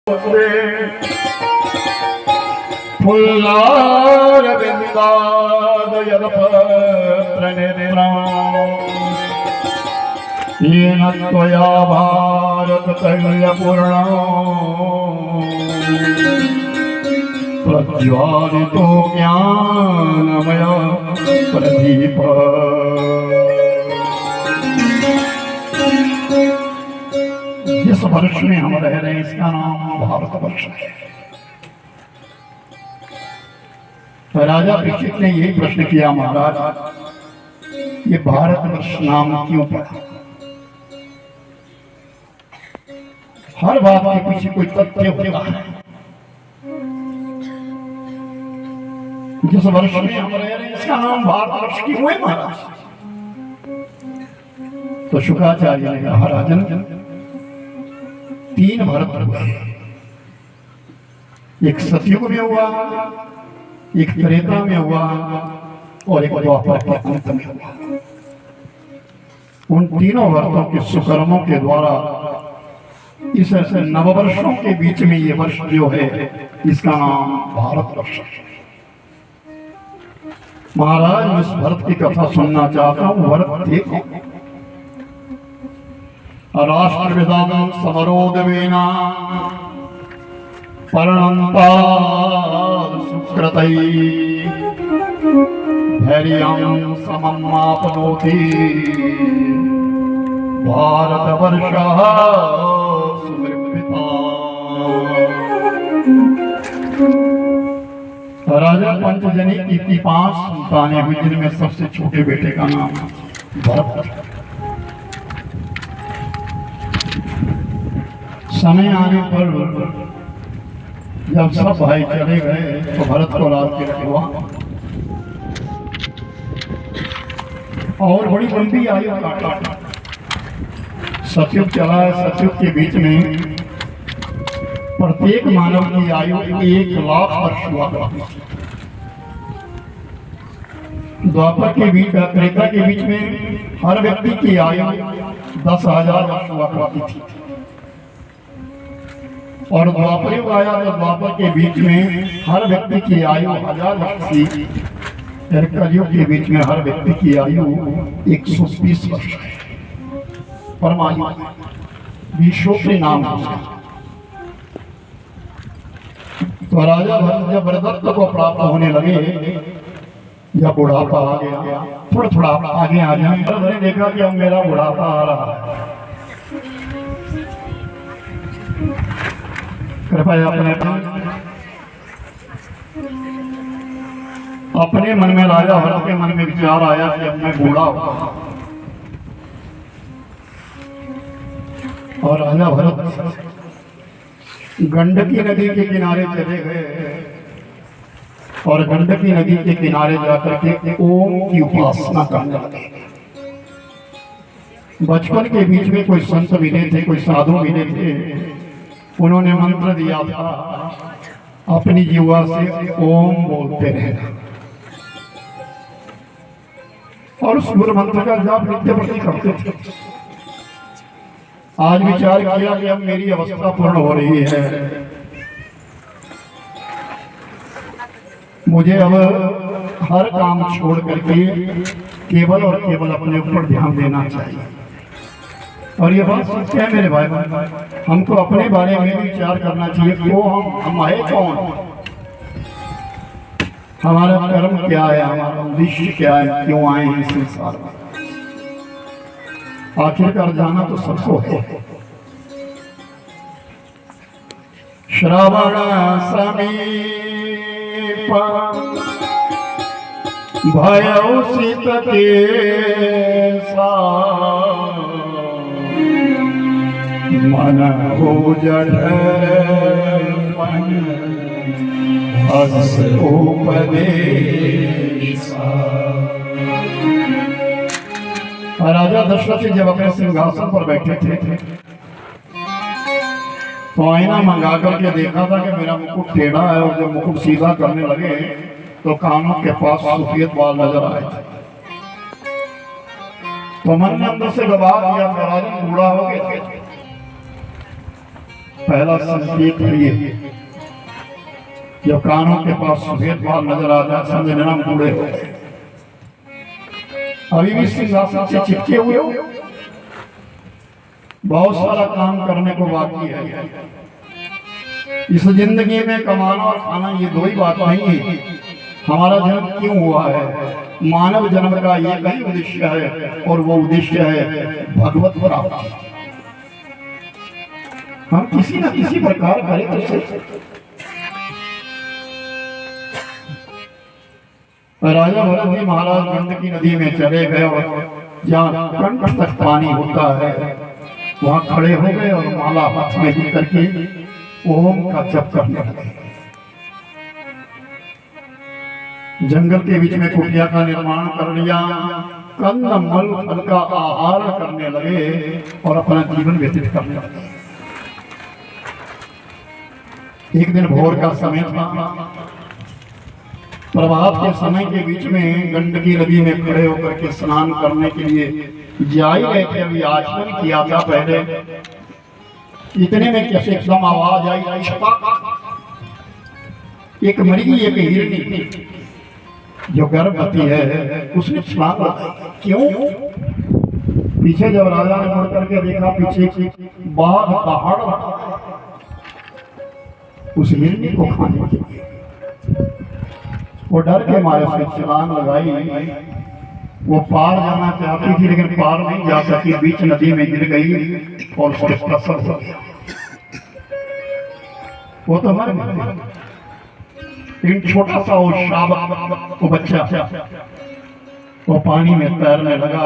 येन त्वया भारततैलपूर्णो प्रज्वालितो ज्ञानमय प्रदीप। जिस वर्ष में हम रह रहे हैं इसका नाम भारतवर्ष है। राजा परीक्षित ने यही प्रश्न किया, महाराज ये भारतवर्ष नाम क्यों पड़ा? हर बात के पीछे कोई तथ्य होता है। जिस वर्ष में हम रह रहे हैं इसका नाम भारतवर्ष क्यों है महाराज? तो शुक्राचार्य ने कहा, राजन 3 भारत हुए, एक सतयुग में हुआ, एक त्रेता में हुआ और एक द्वापर के अंत में हुआ। उन तीनों वर्षों के सुकर्मों के द्वारा इस नववर्षों के बीच में ये वर्ष जो है इसका नाम भारतवर्ष है। महाराज मैं इस भरत की कथा सुनना चाहता हूँ। भरत थे राष्ट्रविदां समरोदवेना पर्णन्तात् सुकृतैः धैर्यं सममाप्नोति भारतवर्षः सुविरमिता। राजा पंचजनी की 5 संतानें हुई, जिनमें सबसे छोटे बेटे का नाम भरत। समय आने पर जब सब भाई चले गए तो भरत को राज्य हुआ और बड़ी लंबी आयु काटा। सतयुग चला है। सतयुग के बीच में प्रत्येक मानव की आयु 1 लाख वर्ष हुआ करती थी। द्वापर के बीच त्रेता के बीच में हर व्यक्ति की आयु 10,000 वर्ष हुआ करती थी और द्वापर युग आया तो द्वापर के बीच में हर व्यक्ति की आयु 1000 वर्ष थी। कलयुग के बीच में हर व्यक्ति की आयु 120 वर्ष है। परमायु विश्व के नाम है। तो राजा भरत जब वरदत्त को प्राप्त होने लगे, जब बुढ़ापा आ गया, थोड़ा आगे आ जाए, मैंने देखा कि अब मेरा बुढ़ापा आ रहा है। कृपया अपने मन में, राजा भरत के मन में विचार आया कि अब मैं बूढ़ा हुआ। और राजा भरत गंडकी नदी के किनारे चले गए और गंडकी नदी के किनारे जाकर के ओम की उपासना करने लगे। बचपन के बीच में कोई संत मिले थे, कोई साधु मिले थे, उन्होंने मंत्र दिया था, अपनी जीवा से ओम बोलते रहना और उस गुरु मंत्र का जाप नित्य प्रति करते थे। आज विचार किया कि अब मेरी अवस्था पूर्ण हो रही है, मुझे अब हर काम छोड़ करके केवल और केवल अपने ऊपर ध्यान देना चाहिए। और ये बात सत्य है मेरे भाई, हमको अपने बारे में विचार करना चाहिए। वो हम आए कौन, हमारा कर्म क्या है, हमारा उद्देश्य क्या है, क्यों आए हैं इस संसार में। आखिरकार जाना तो सबको है। श्रवण समीप भयउ सीत केसा मन हो जड़ उपदेशा। राजा दशरथ जब अपने सिंहासन पर बैठे थे तो आईना मंगा करके देखा था कि मेरा मुकुट टेढ़ा है, और जब मुकुट सीधा करने लगे तो कानों के पास सफेद बाल नजर आए थे। तो मन ने अंदर से दबा दिया, राजन बूढ़ा हो गया। पहला संकेत है ये, जो कानों के पास सफेद बाल नजर आ जाए समझ लेना बूढ़े हो गए। अभी भी सिंहासन से चिपके हुए हो, बहुत सारा काम करने को बाकी है। इस जिंदगी में कमाना और खाना ये दो ही बात नहीं है। हमारा जन्म क्यों हुआ है? मानव जन्म का ये ही उद्देश्य है, और वो उद्देश्य है भगवत प्राप्ति। हम किसी न किसी प्रकार करें तो सही। राजा भरत जी महाराज गंडकी नदी में चले गए और जहाँ कंठ तक पानी होता है वहां खड़े हो गए और माला हाथ में लेकर के ओम का जप करने लगे। जंगल के बीच में कुटिया का निर्माण कर लिया, कंद मल फल का आहार करने लगे और अपना जीवन व्यतीत करने लगे। एक दिन भोर का समय था, प्रभात के समय के बीच में गंडकी नदी में खड़े होकर के स्नान करने के लिए जा ही रहे थे। अभी आचमन किया था पहले, इतने में कैसे एकदम आवाज आई, एक मरी एक हिरनी जो गर्भवती है उसने छलांग लगाई। क्यों? पीछे जब राजा ने मुड़ करके देखा, पीछे बाघ दहाड़ उस हिरनी को खाने के लिए। वो डर के मारे से छलांग लगाई। वो पार जाना चाहती थी लेकिन पार नहीं जा सकी, बीच नदी में गिर गई और उसके प्रसव हो गया। वो तो मर गया। लेकिन छोटा सा वो शावक, वो बच्चा, वो पानी में तैरने लगा।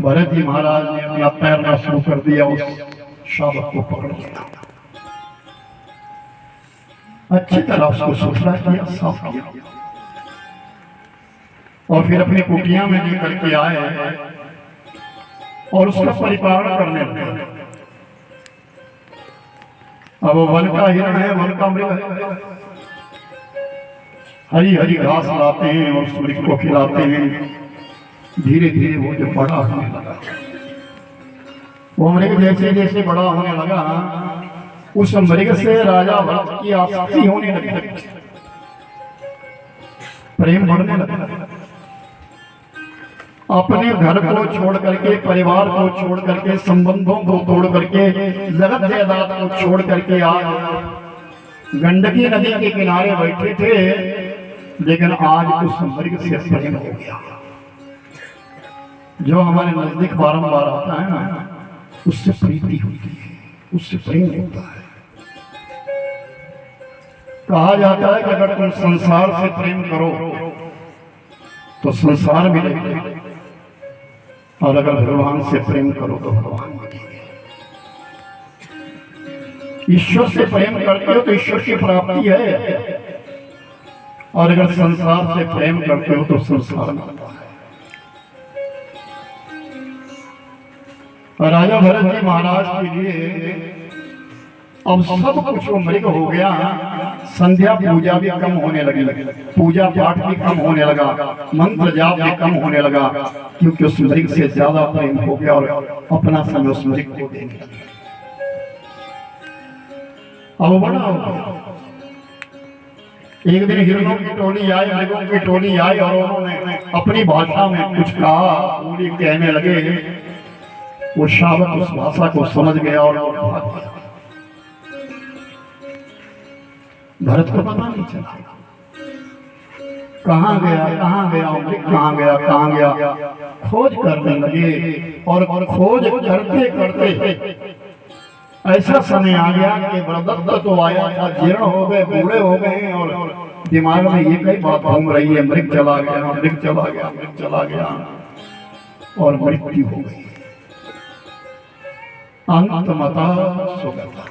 भरत जी महाराज ने अपना तैरना शुरू कर दिया, उस शावक को पकड़ लिया, अच्छी तरह उसको सुथरा किया, साफ किया और फिर अपनी कुटिया में लेकर के आए और उसका परिपालन करने लगे। अब वो वन का हिरण है, वन का मृग है, हरी हरी घास लाते हैं और उस मृग को खिलाते हैं। धीरे धीरे वो जो बड़ा होने लगा, वो मृग जैसे जैसे बड़ा होने लगा, उस मृग से राजा भरत की आसक्ति होने लगी, प्रेम बढ़ने लगा। अपने घर को छोड़ करके, परिवार को छोड़ करके, संबंधों को तोड़ करके, जगत जायदाद को छोड़ करके आज गंडकी नदी के किनारे बैठे थे, लेकिन आज उस मृग से प्रेम हो गया। जो हमारे नजदीक बारंबार आता है ना, उससे प्रीति होती है, उससे प्रेम होता है। कहा जाता है कि अगर तुम संसार से प्रेम करो तो संसार मिलेगा, और अगर भगवान से प्रेम करो तो भगवान मिलेंगे। ईश्वर से प्रेम करते हो तो ईश्वर की प्राप्ति है, और अगर संसार से प्रेम करते हो तो संसार मिलता है। राजा भरत जी महाराज के लिए अब सब कुछ मृग हो गया। संध्या पूजा भी कम होने लगी, पूजा पाठ भी कम होने लगा, मंत्र जाप भी कम होने लगा, क्योंकि उस मृग से ज्यादा प्रेम हो गया और अपना समय उस मृग को देने लगे। अब बड़ा हो गया। एक दिन हिरणों की टोली आई, मृगों की टोली आई और उन्होंने अपनी भाषा में कुछ कहा, पूरी कहने लगे। वो शावक उस भाषा को समझ गया और भाग गया। भरत को पता नहीं चला कहाँ गया मृग, कहाँ गया। खोज करने लगे और खोज करते करते ऐसा समय आ गया कि बड़दत्त तो आया था, जीर्ण हो गए, बूढ़े हो गए और दिमाग में ये कई बात घूम रही है, मृग चला गया और मृत्यु हो गई। अंतमता सुगता।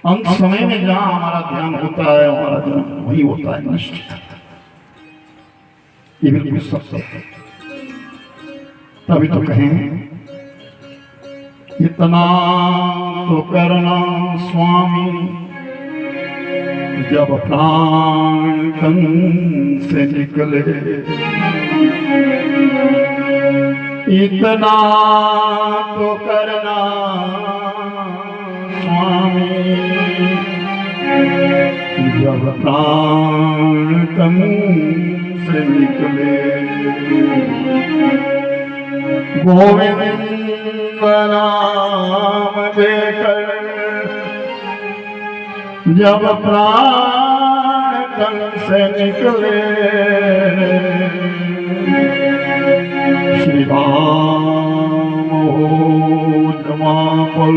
अंत समय में जहां हमारा ध्यान होता है, हमारा ध्यान वही होता है निश्चित। ये बिल्कुल सत्य है। तभी तो कहें इतना तो करना स्वामी, जब प्राण तन से निकले। इतना तो करना स्वामी जब प्राण तन से निकले गोविंद नाम देकर जब प्राण तन से निकले श्री राम हो जमापुर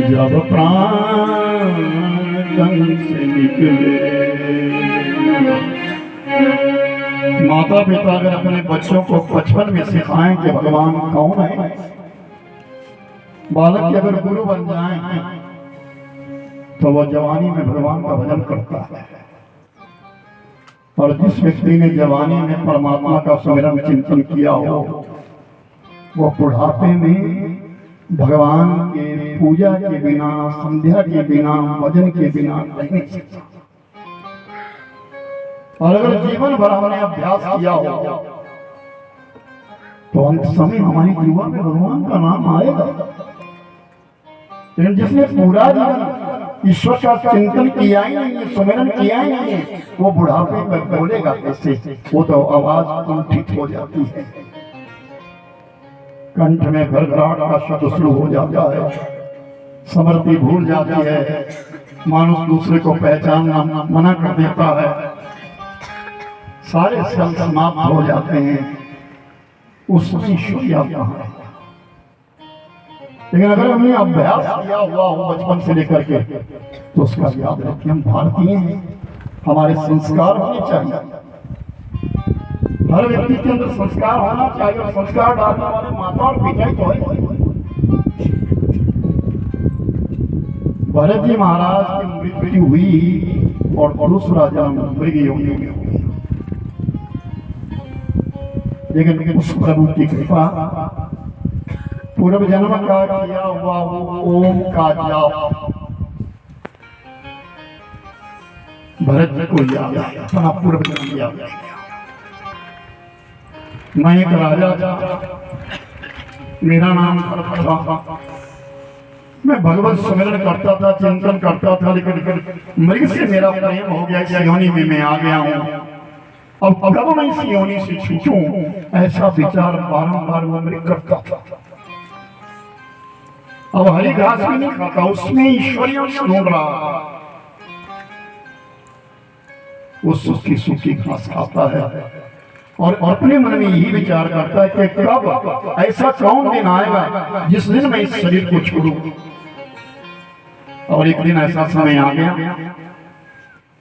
जब प्राण तन से निकले। माता पिता अगर अपने बच्चों को बचपन में सिखाएं कि भगवान कौन है, बालक के अगर गुरु बन जाएं तो वह जवानी में भगवान का भजन करता है। और जिस व्यक्ति ने जवानी में परमात्मा का सुमिरन चिंतन किया हो वो बुढ़ापे में भगवान के पूजा के बिना, संध्या के बिना, भजन के बिना रह नहीं सकता। और अगर जीवन भर हमने अभ्यास किया हो तो अंत समय हमारी जीवन में भगवान का नाम आएगा। लेकिन जिसने पूरा जीवन ईश्वर का चिंतन किया ही नहीं, सुमिरन किया ही नहीं, वो बुढ़ापे में बोलेगा कैसे? वो तो आवाज कुंठित हो जाती है, कंठ में घरघराहट का शब्द शुरू हो जाता है, स्मृति भूल जाती है, मानुष दूसरे को पहचानना मना कर देता है, सारे सल समाप्त हो जाते हैं। उसमें ईश्वर याद कहाँ है? लेकिन अगर हमने अभ्यास किया हुआ हो बचपन से लेकर के तो उसका याद रखिए हम भारतीय हैं, हमारे संस्कार होने चाहिए। हर व्यक्ति के अंदर संस्कार होना चाहिए और संस्कार डालने वाले माता और पिता ही तो है। भरत जी महाराज की मृत्यु हुई और दूसरा जन्म मृग योनि में हुआ, लेकिन उस प्रभु की कृपा पूर्व जन्म का किया हुआ वो ओम का जाप भरत जी को याद आया, अपना पूर्व जन्म याद आया। मैं एक राजा था, मेरा नाम भरत था, मैं भगवत सुमिरन करता था, चिंतन करता था, लेकिन मृग से मेरा प्रेम हो गया, इस योनि में मैं आ गया हूँ। अब कब मैं इस योनि से छूटूं, ऐसा विचार बारंबार वो मृग करता था। अब हरी घास भी नहीं खाता, उसमें ईश्वरीय ढूंढ रहा, वो सूखी सूखी घास खाता है और अपने मन में यही विचार करता है कि कब ऐसा कौन दिन आएगा जिस दिन मैं इस शरीर को छोड़ूं। और एक दिन ऐसा समय आ गया,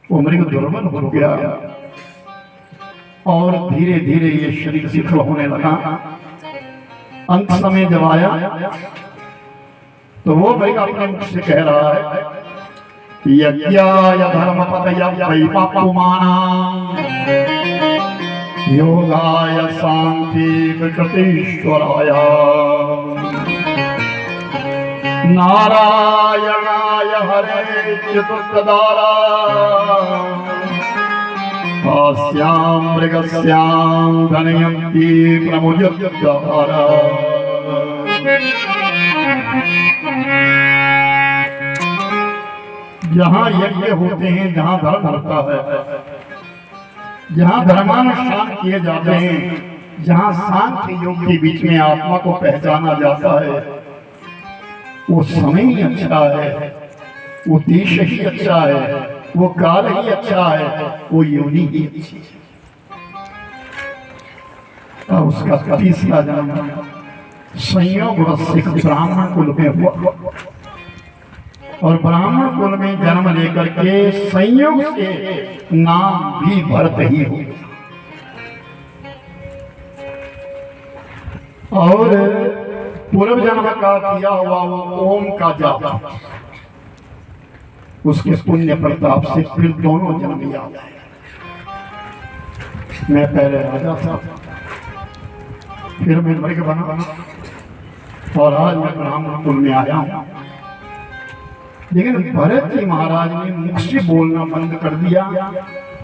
वो मृग दुर्बल हो गया और धीरे धीरे ये शरीर शिथिल होने लगा। अंत समय जब आया तो वो मृग अपने मुख से कह रहा है, यज्ञाय धर्मपतये पापमानां योगाय शांति विकृतीश्वराय नारायणाय हरे चतुर्थदारा अस्यां मृगस्यां धनयन्ति प्रमुज्यद्वारा। जहाँ यज्ञ होते हैं, जहाँ धर्म होता है, जहाँ धर्मानुष्ठान किए जाते हैं, जहाँ सांख्य योग के बीच में आत्मा को पहचाना जाता है, वो समय ही अच्छा है, वो देश ही अच्छा है, वो काल ही अच्छा है, वो योनि ही अच्छी है। और उसका तीसरा जन्म संयोग सिख ब्राह्मण कुल में हुआ और ब्राह्मण कुल में जन्म लेकर के संयोग से नाम भी भरत ही हो। और पूर्व जन्म का किया हुआ वो ओम का जाप, उसके पुण्य प्रताप से फिर दोनों जन्म याद आए। मैं पहले राजा था, फिर मैं मृग बना और आज मैं ब्राह्मण कुल में आया हूं। लेकिन भरत जी महाराज ने मुख से बोलना बंद कर दिया,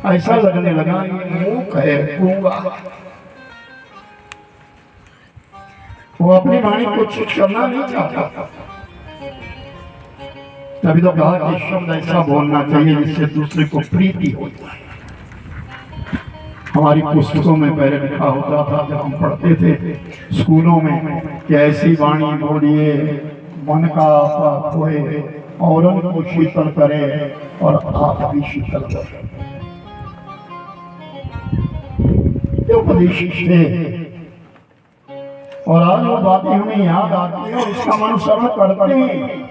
ऐसा लगने लगा ये मूक है, गूंगा। वो अपनी वाणी को चुप करना नहीं चाहता, तभी तो कहा कि शब्द ऐसा बोलना चाहिए जिससे दूसरे को प्रीति हो जाए। हमारी पुस्तकों में पहले लिखा होता था जब हम पढ़ते थे स्कूलों में कि ऐसी वाणी बोलिए मन का पाप होए औरों को शीतल करे और आप भी शीतल करे। उपदेश थे और आज वो बातें हमें याद आती हैं और उसका अनुसरण करते हैं।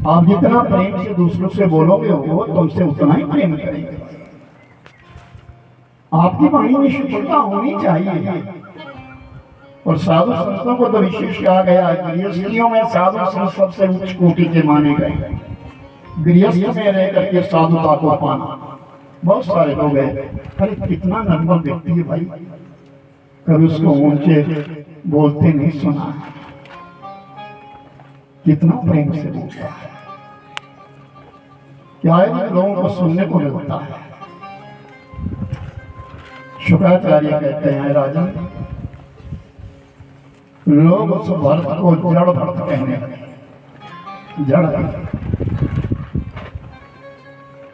आप जितना प्रेम से दूसरों से बोलोगे वो तुमसे उतना ही प्रेम करेंगे। आपकी वाणी में शुद्धता होनी चाहिए। और साधु संतों को तो विशेष कहा गया है। गृहस्थियों में साधु संत सबसे उच्च कोटि के माने गए। गृहस्थ में रह करके साधुता को पाना बहुत सारे लोग हैं। अरे कितना नॉर्मल व्यक्ति है भाई, कभी उसको ऊंचे बोलते नहीं सुना, कितना प्रेम से बोलता है, क्या है लोगों को सुनने को मिलता है। शुक्राचार्य कहते हैं राजन, लोग उस भरत को जड़ भरत कहने लगे। जड़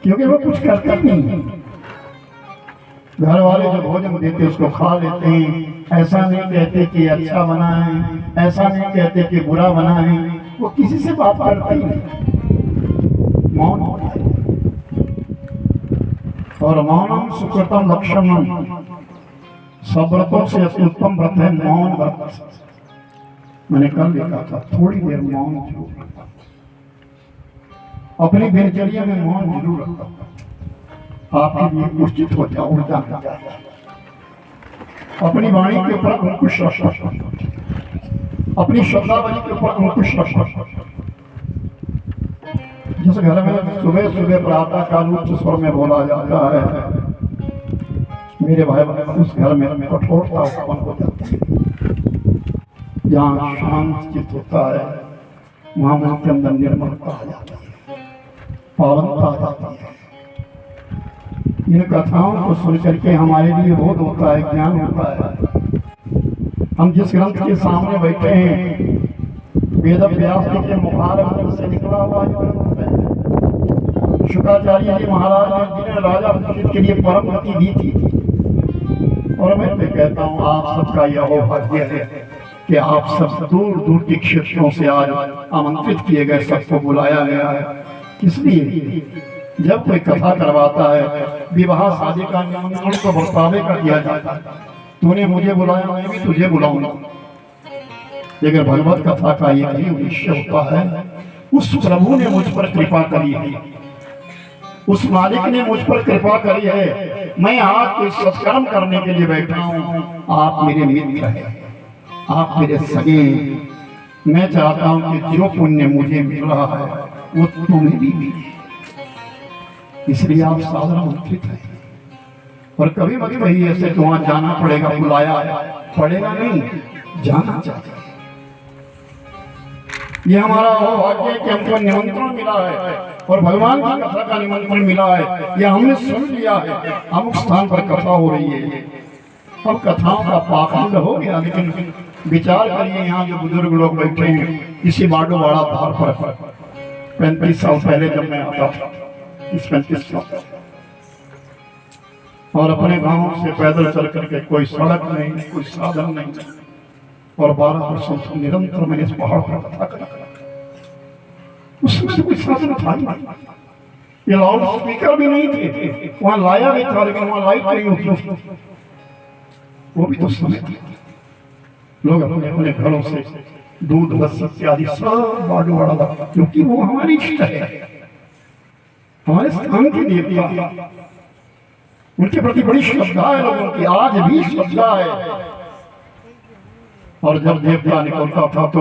क्योंकि वो कुछ करते नहीं। घर वाले जो भोजन देते उसको खा लेते हैं। ऐसा नहीं कहते कि अच्छा बना है, ऐसा नहीं कहते कि बुरा बना है। वो किसी से बात करते ही नहीं, मौन। और मौनम सुकृतम लक्षणम, सब व्रतों से उत्तम व्रत है मौन व्रत। मैंने कल लिखा था थोड़ी देर मौन जरूर रखता, अपनी दिनचर्या में मौन जरूर रखता। आपके लिए निश्चित हो जाओ, ऊर्जा मिल जाए। अपनी वाणी के ऊपर अंकुश रखो, अपनी शब्दावली के ऊपर अंकुश रखो। जिस घर में सुबह सुबह प्रातः काल उच्च स्वर में बोला जाता है, मेरे भाई उस घर में कठोरता उत्पन्न हो जाती है। जहाँ शांत चित्त होता है वहाँ मन के अंदर निर्मलता आ जाती है, पावनता आ जाती है। इन कथाओं को सुन करके हमारे लिए बोध होता है, ज्ञान होता है। हम जिस ग्रंथ के सामने बैठे हैं, वेद व्यास जी के मुखारबिंद से निकला हुआ ग्रंथ है। शुक्राचार्य जी महाराज ने जिन्हें राजा परीक्षित के लिए परम गति दी थी। और मैं तो कहता हूँ आप सबका यह भाग्य है कि आप सब दूर दूर के क्षेत्रों से आज आमंत्रित किए गए, सबको बुलाया गया है। इसलिए जब कोई कथा करवाता है, विवाह शादी का निमंत्रण तो बरतावे का दिया जाता है। तूने मुझे बुलाया, मैं भी तुझे बुलाऊंगा। लेकिन भगवत कथा का यही उद्देश्य होता है, उस प्रभु ने मुझ पर कृपा करी है, उस मालिक ने मुझ पर कृपा करी है। मैं आज कोई सत्कर्म करने के लिए बैठा हूँ। आप मेरे मित्र हैं, आप मेरे सगे। मैं चाहता हूं कि जो पुण्य मुझे मिल रहा है वो तुम्हें भी मिले, इसलिए आप सादर आमंत्रित हैं। और कभी मत कहिए ऐसे कि वहां जाना पड़ेगा, बुलाया पड़ेगा नहीं, जाना चाहिए। ये हमारा भाग्य है कि हमको निमंत्रण मिला है और भगवान की कथा का निमंत्रण मिला है। यह हमने सुन लिया है, अमुक स्थान पर कथा हो रही है। अब कथाओं का पाखंड हो गया, लेकिन विचार करिए यहाँ जो बुजुर्ग लोग बैठे हैं, इसी बाडोवाड़ा धार पर 35 साल पहले जब मैं आता था, इस 35 साल, और अपने गांव से पैदल चल करके, कोई सड़क नहीं, कोई साधन नहीं, और 12 वर्षों तक निरंतर मैंने इस पहाड़ पर कथा करी। उसमें तो कोई साधन था नहीं, ये लाउड स्पीकर भी नहीं थे, वहां लाया भी था लेकिन वहां लाइट नहीं होती। वो भी तो समय था। लोग अपने अपने घरों से दूध लस्सी इत्यादि सब बाडोवाड़ा था, क्योंकि वो हमारी इष्ट है, हमारे स्थान के देवता। उनके प्रति बड़ी श्रद्धा है लोगों की, आज भी श्रद्धा है। और जब देवता निकलता था तो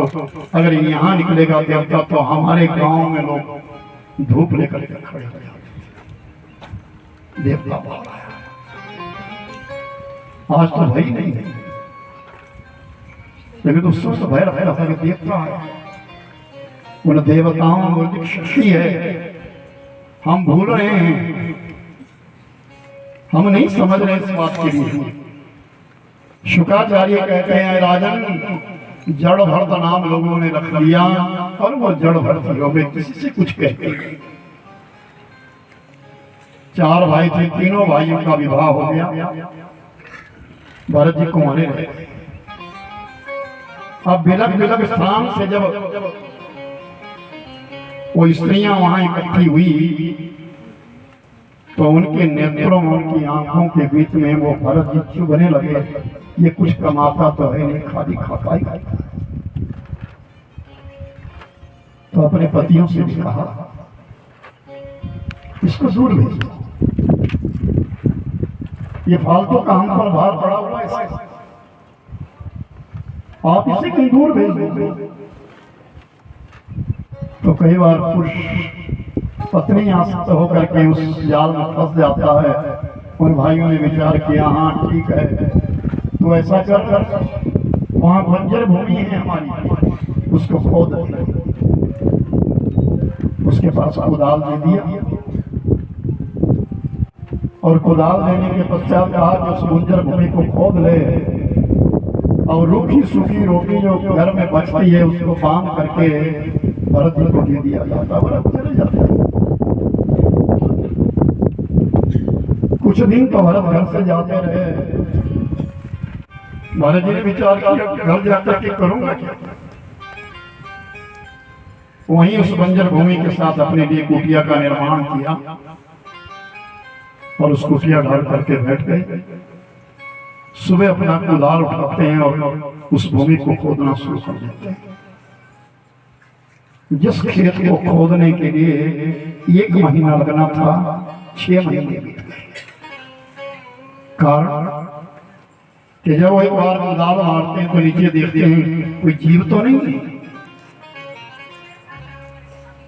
अगर यहाँ निकलेगा देवता तो हमारे गांव में लोग धूप लेकर के खड़े हो जाते थे। देवता बाहर आया, आज तो भय नहीं है, लेकिन उस समय तो भय रखता था कि देवता है। उन देवताओं में शक्ति है, हम भूल रहे हैं, हम नहीं समझ रहे इस बात के लिए। शुक्राचार्य कहते हैं राजन, जड़ भरत नाम लोगों ने रख लिया और वो जड़ भरत हो गए, किसी से कुछ कहते नहीं। 4 भाई थे, तीनों भाइयों का विवाह हो गया, भरत जी कुंवारे रहे। अब बिलक बिलक स्थान से जब वो स्त्रियां वहां इकट्ठी हुई तो उनके नेत्रों में, उनकी आंखों के बीच में वो भरत जी चुभने लगे। ये कुछ कमाता तो है नहीं, खाली खाता ही खाता। तो अपने पतियों से भी कहा इसको दूर भेजो, ये फालतू का हम पर भार पड़ा हुआ है, आप इसे कहीं दूर भेज दो। तो कई बार पुरुष पत्नी आसक्त होकर के उस जाल में फंस जाता है। उन भाइयों ने विचार किया, हाँ ठीक है, तो ऐसा कर वहां बंजर भूमि है हमारी, उसको खोद दे। उसके पास कुदाल दे दिया और कुदाल देने के पश्चात कहा कि उस बंजर भूमि को खोद ले और रूखी सूखी रोटी जो घर में बचती है उसको बांध करके भरत जी को दे दिया जाता। भरत चले जाते। कुछ दिन तो भरत घर से जाते रहे। भरत जी ने विचार किया घर जाकर के करूंगा क्या। वहीं उस बंजर भूमि के साथ अपने लिए कुटिया का निर्माण किया और उस कुटिया ढाल करके बैठ गए। सुबह अपना कुदाल उठाते हैं और उस भूमि को खोदना शुरू कर देते हैं। जिस खेत को खोदने के लिए 1 महीना लगना था, 6 महीने बीत गए। कारण कि जब वो एक बार कुदाल मारते हैं तो नीचे देखते हैं कोई जीव तो नहीं है।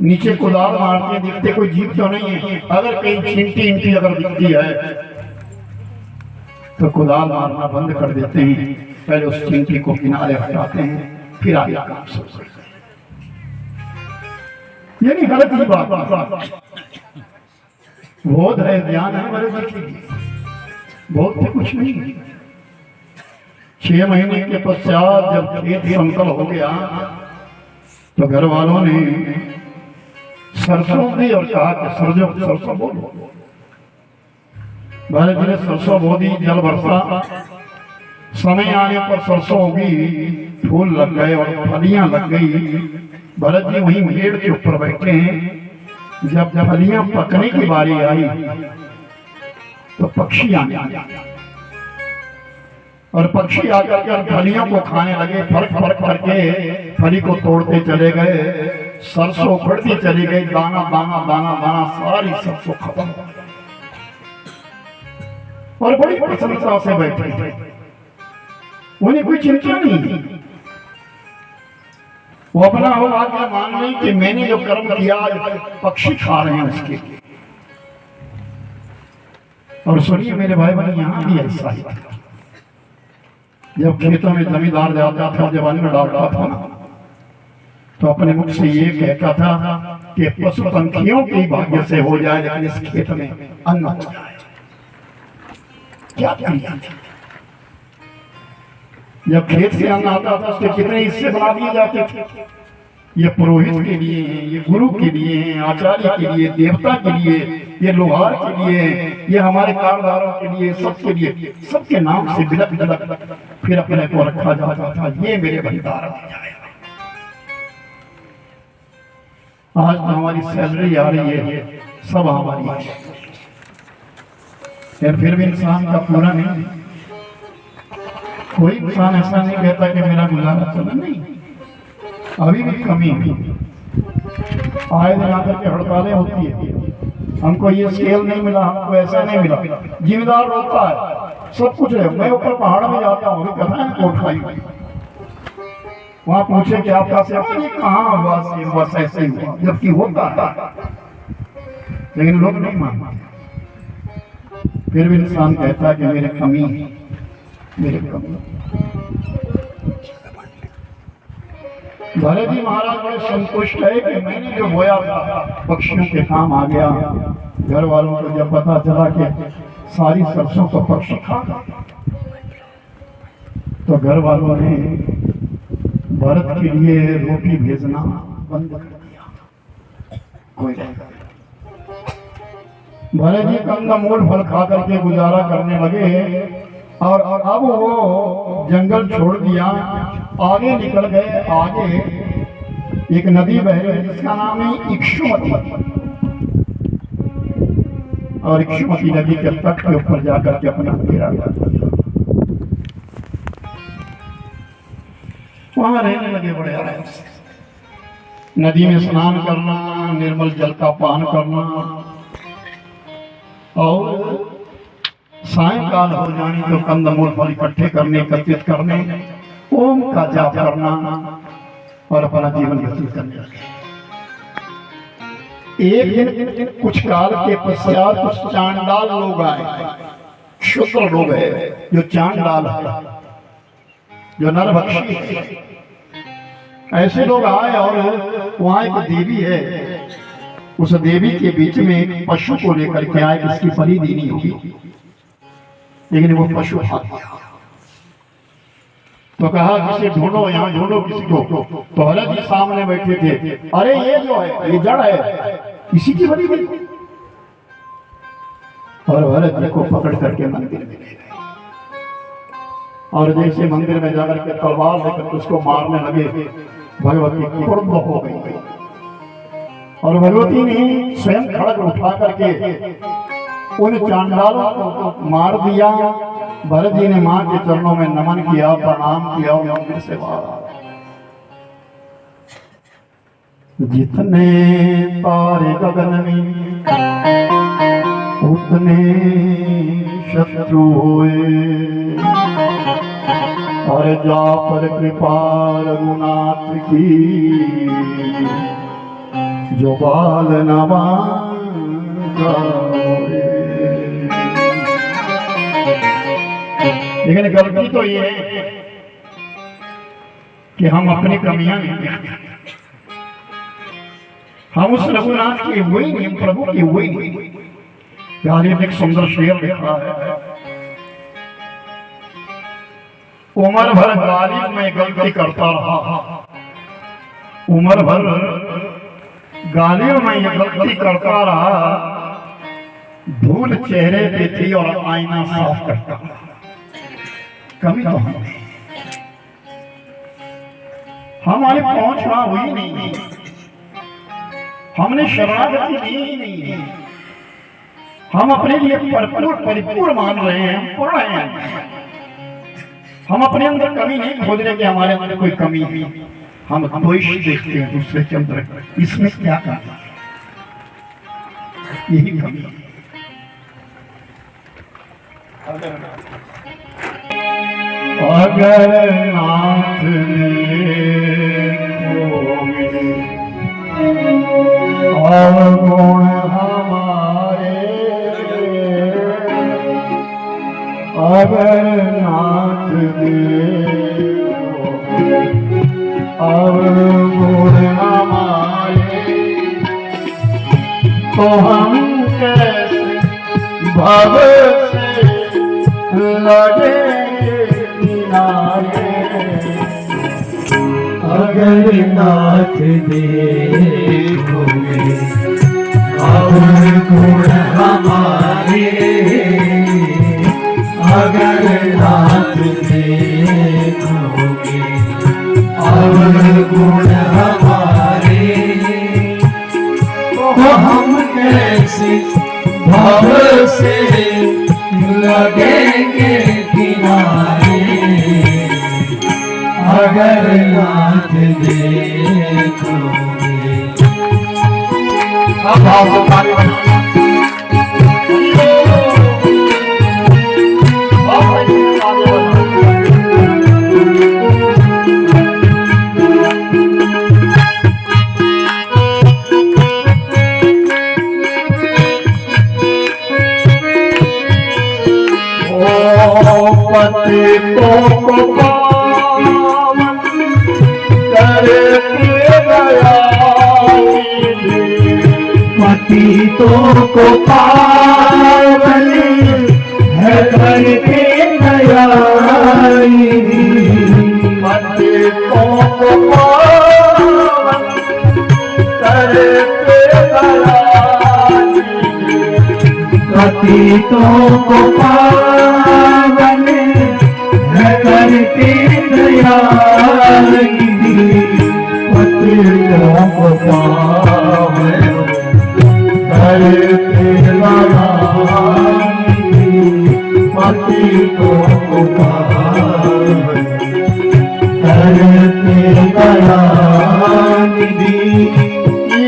नीचे कुदाल मारते हैं, देखते कोई जीव तो नहीं है। अगर कहीं चींटी इंटी अगर दिखती है तो कुदाल मारना बंद कर देते हैं। पहले उस चींटी को किनारे हटाते हैं, फिर आगे काम शुरू करते हैं। ये नहीं गलत ही बात, बोध है, ज्ञान है हमारे जी, बोध तो कुछ नहीं। 6 महीने के पश्चात जब खेत समतल हो गया तो घर वालों ने सरसों दी और कहा कि सरसों बो दो। भरत जी ने सरसों बो दी, जल बरसा। समय आने पर सरसों होगी, फूल लग गए और फलियां लग गई। भरत जी वहीं पेड़ के ऊपर बैठे हैं। जब फलियां पकने की बारी आई तो पक्षी आने लगे और पक्षी आकर के फलियों को खाने लगे। फर्क फर्क करके फली को तोड़ते चले गए, सरसों उखड़ती चली गई। दाना दाना दाना दाना सारी सरसों खत्म हो गई और बड़ी प्रसन्नता से बैठे। उन्हें कोई चिंता नहीं, वो अपना हो आगे मान लें कि मैंने जो कर्म किया पक्षी खा रहे हैं उसके। और सुनिए मेरे भाई बहन, यहां भी ऐसा ही था। जब खेतों में जमींदार जाता था, जब अन्न डालता था तो अपने मुख से ये कहता था कि पशु पंखियों के भाग्य से हो जाए लेकिन इस खेत में अन्न हो जाए। क्या किया? जब खेत से अन्न आता था उसके कितने हिस्से बना दिए जाते थे। ये पुरोहित के लिए हैं, ये गुरु के लिए हैं, आचार्य के लिए, देवता के लिए, ये लोहार के लिए, ये हमारे कारदारों के लिए, सबके लिए, सबके नाम से बिलक बिलक फिर अपने को रखा जाता था। ये मेरे भंडार में जाएगा। आज तो हमारी सैलरी आ रही है, सब हमारी है, फिर भी इंसान का पूरा नहीं। कोई इंसान ऐसा नहीं कहता कि मेरा गुजारा चला, नहीं, अभी भी कमी है। आए दिन आकर के हड़तालें होती है, हमको ये स्केल नहीं मिला, हमको ऐसा नहीं मिला। जिम्मेदार रोता है, सब कुछ है। मैं ऊपर पहाड़ में जाता हूँ, कथा है कोट खाई, वहां पूछे कि आपका से कहाँ बस ऐसे ही हुआ, जबकि होता है, लेकिन लोग नहीं मानते। फिर भी इंसान कहता है कि मेरे कमी, मेरे कमी। भरत जी महाराज बड़े संतुष्ट है कि मैंने जो बोया था पक्षियों के काम आ गया। घर वालों को जब पता चला कि सारी सरसों को पक्षी खा, तो घर वालों ने भरत के लिए रोटी भेजना बंद कर दिया। कोई नहीं। भरत जी कंदमूल फल खा करके गुजारा करने लगे और अब वो जंगल छोड़ दिया, आगे निकल गए। आगे एक नदी बह रही है जिसका नाम है इक्षुमती, और इक्षुमती नदी के तट के ऊपर जाकर के अपना डेरा डाला, वहां रहने लगे बड़े आराम से। नदी में स्नान करना, निर्मल जल का पान करना, और सायंकाल हो जानी तो कंदमूल फल इकट्ठे करने, एकत्रित करने, ओम का जाप करना और अपना जीवन व्यतीत करने लगे। एक दिन कुछ काल के पश्चात कुछ चांडाल लोग आए, क्षुद्र लोग है जो चांडाल है, जो नरभक्षी है। ऐसे लोग आए और वहां एक देवी है, उस देवी के बीच में एक पशु को लेकर के आए जिसकी बलि देनी होगी, लेकिन वो पशु भाग गया। तो कहा किसे ढूंढो, यहाँ ढूंढो किसी को। तो भरत जी सामने बैठे थे, अरे ये जो है ये जड़ है, इसी की बलि दी। और भरत जी को पकड़ करके मंदिर में ले गए, और जैसे मंदिर में जाकर के तलवार लेकर उसको मारने लगे, भगवती क्रुद्ध हो गई और भगवती ने स्वयं खड़ग उठा करके उन चांडालों को मार दिया। भरत जी ने मां के चरणों में नमन किया, प्रणाम किया और मंदिर से बाहर। जितने तारे गगन में उतने शत्रु हुए, और जा पर कृपा रघुनाथ की, जो बाल नवा लेकिन गलती तो ये है कि हम अपनी कमियां नहीं देखते। हम उस रघुनाथ के हुए नहीं, हम प्रभु के हुए नहीं। यार ये एक सुंदर शेर लिखा है, उम्र भर गालिब में गलती करता रहा, उम्र भर गालिब में ये गलती करता रहा, धूल चेहरे पे थी और आईना साफ करता रहा। कभी तो हमारी पहुंच वहां हुई नहीं, हमने शरणागति दी ही नहीं है। हम अपने लिए परिपूर्ण मान रहे हैं, हम पूर्ण हैं। हम अपने अंदर कमी नहीं खोज रहे कि हमारे अंदर कोई कमी है। हम द्वेष देखते हैं दूसरे के अंदर, इसमें क्या करना, यही कमी है। अगर नाथ अवगुण हमारे, अगर नाथ अवगुण हमारे, तो हम कैसे भव से लगे किनारे। अगर नाथ देखोगे अवगुण हमारे, अगर नाथ देखोगे अवगुण हमारे, तो हम कैसे भव से लगेंगे किनारे। अगर नाथ देखोगे। अब आओ ताली बजाओ। पतितों को पावन करके दयानिधि, पतितों को पावन है करके दयानिधि, पतितों को पतितों को पावन है करती दयालगी, पतितों को पावन करती दयालगी, पतितों को पावन करती दयालगी।